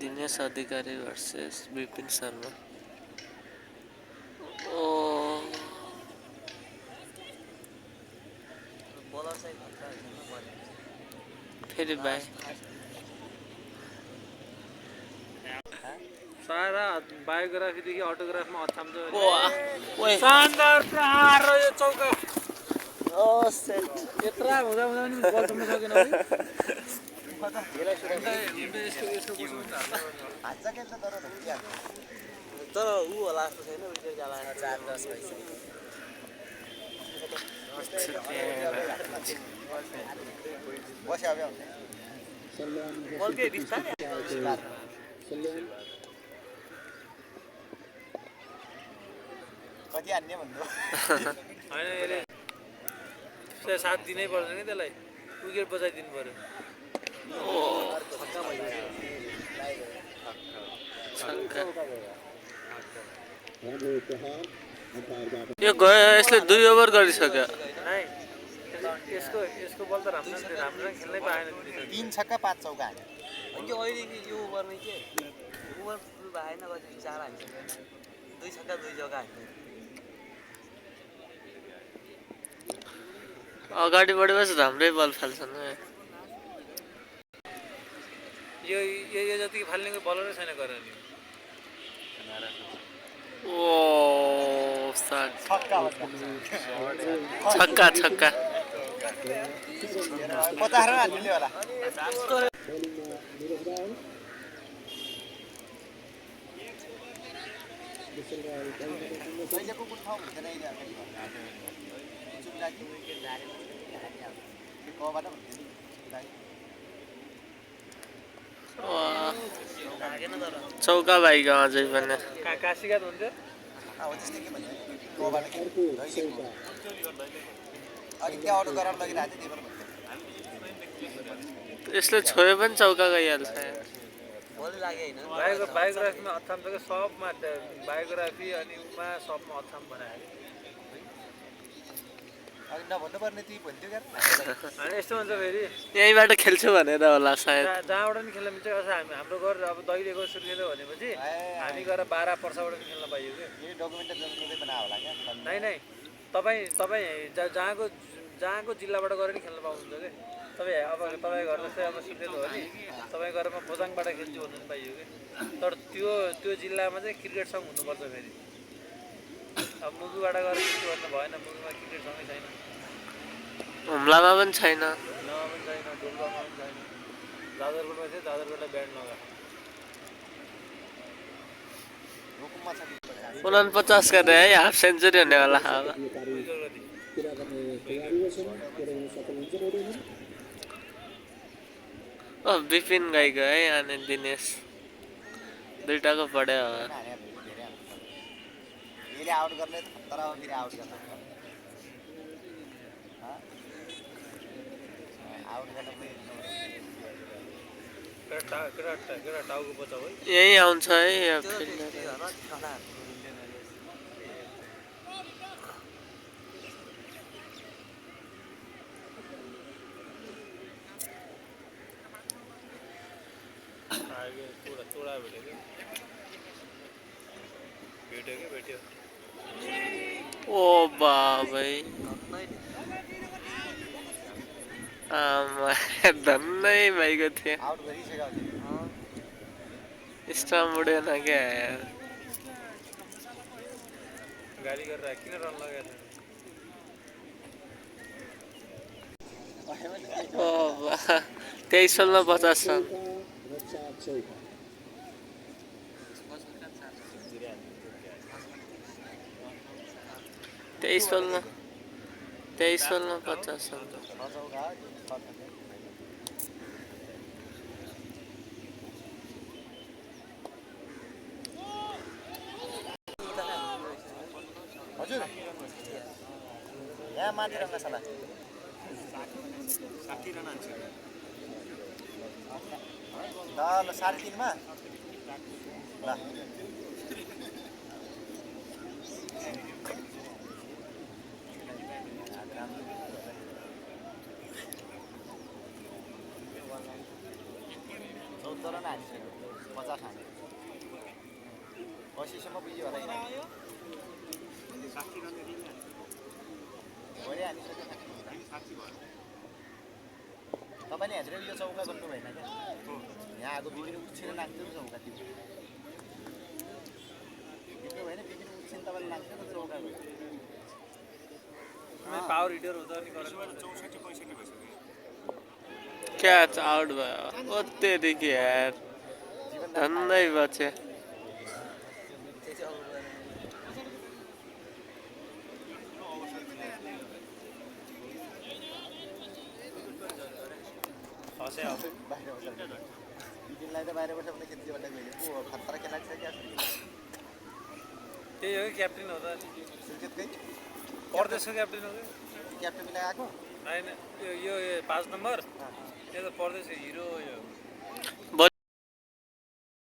दिनेश अधिकारी versus Vipin Sharma. ओ फेरि by सारा बायोग्राफीदेखि अटोग्राफमा अछाम छ। शानदार प्रहार र यो चौका। यत्रा हुँदा हुँदा पनि बल थुम्न सकेन है। तर ऊ होला जस्तो छैन विकेट जाला 4-10 भइसक्यो। बस्यो अब बलकै बिस्तारै कति हान्ने भन्नु होइन यसले साथ दिनै पर्छ नि त्यसलाई विकेट बचाइदिनु पर्यो। यो गयो यसले 2 ओभर गरिसक्यो। यसको बल त राम्रो खेल्नै पाएन। 3 छक्का 5 चौका हान्यो। अनि अहिले यो ओभरमै के ओभर भएन कति 4 हानिसक्यो। 2 छक्का 2 चौका हान्यो। अगाडि बढेपछि राम्रै बल फाल्छन्। यो जतिको फाल्ने बलरै छैन गरेर नि। ओ छक्का छक्का 50 रन हान्दिले होला। अहिलेको कुन ठाउँ हुँदैन अहिले चुम्लाकी विकेट धारेपछि कबाट भन्दैन चौका भाइको अझै पनि काशीघाट हुन्थ्यो। हो त्यस्तै के भन्यो कबाट अघि त्यहाँ अटो गराउन लगिरहेको थियो त्यही भएर यसले छोयो पनि चौका गइहाल्छ। भोलि लाग्यो होइन बायोग्राफीमा अछाम छ सबमा बायोग्राफी अनि उमा सबमा अछाम बनायो। अघि नभन्नुपर्ने ती भन्थ्यो क्या अनि यस्तो हुन्छ फेरि यहीँबाट खेल्छु भनेर होला सायद। जहाँबाट पनि खेल्न मिल्छ। हाम्रो घर अब दैलेको सुरु खेल्यो भनेपछि हामी गएर 12 पर्साबाट पनि खेल्न पाइयो कि यही डकुमेन्ट जसले बना होला क्या नै तपाईँ जहाँको जिल्लाबाट गएर नि खेल्न पाउनुहुन्छ कि तपाईँ अब तपाईँ घर जस्तै अब सुर्खेत हो नि तपाईँ गएर म बोजाङबाट खेल्छु भन्नु पनि पाइयो कि तर त्यो जिल्लामा चाहिँ क्रिकेट सङ्घ हुनुपर्छ फेरि। अब मुगुबाट गएर खेल्छु भन्नु भएन। मुगुमा क्रिकेट सँगै छैन। हुम्लामा पनि छैन। हुम्लामा पनि छैन। डोल्पामा पनि छैन। जाजरकोटमा थियो जाजरकोटलाई ब्यान्ड नगर्यो। 49 गरे है हाफ सेन्चुरी हुने होला अब। विपिन गइगयो है अनि दिनेश दुईटाको पढ्यो अब। यसले आउट गर्ने तर फेरि आउट गर्न आउट गर्न टाउको बचाउ है यही आउँछ है भेट्यो। ओ बाबै धन्नै भइगयो थियो। आउट गरिसक्यो स्टम्प उडेन क्या यार। गाडी गरेर किन रन लगाएको ओ 23 बलमा 50 रन। 23 बलमा 50 रन। हजुर यहाँ माथि रङ्ग सला 60 रन हान्छ ल 3.5 मा ल रन हानिसक्यो 50 हान्यो 80 सम्म पुग्यो होला यिनीहरू भरे हानिसक्यो तपाईँले हेरेर यो चौका गर्नु भएन क्या यहाँ आएको बिग्रिनु उछिन नाच्थ्यो नि चौका त्यो बिग्रिनु भएन बिग्रिनु उछिन तपाईँले नाच्थ्यो नि चौका पावर हिटर हुँदा नि गरेर क्याच आउट भयो ओ तेरिकी यार धन्दै बचे फसे अब बाहिर बसेर बिपिनलाई त बाहिर बसेर पनि खेतीबाट गयो को खतरा खेला छ क्या त्यही हो कि क्याप्टेन हो त सुर्खेतकै परदेशको क्याप्टेन हो कि क्याप्टेनलाई आएको होइन यो 5 नम्बर त्यो त परदेशको हिरो यो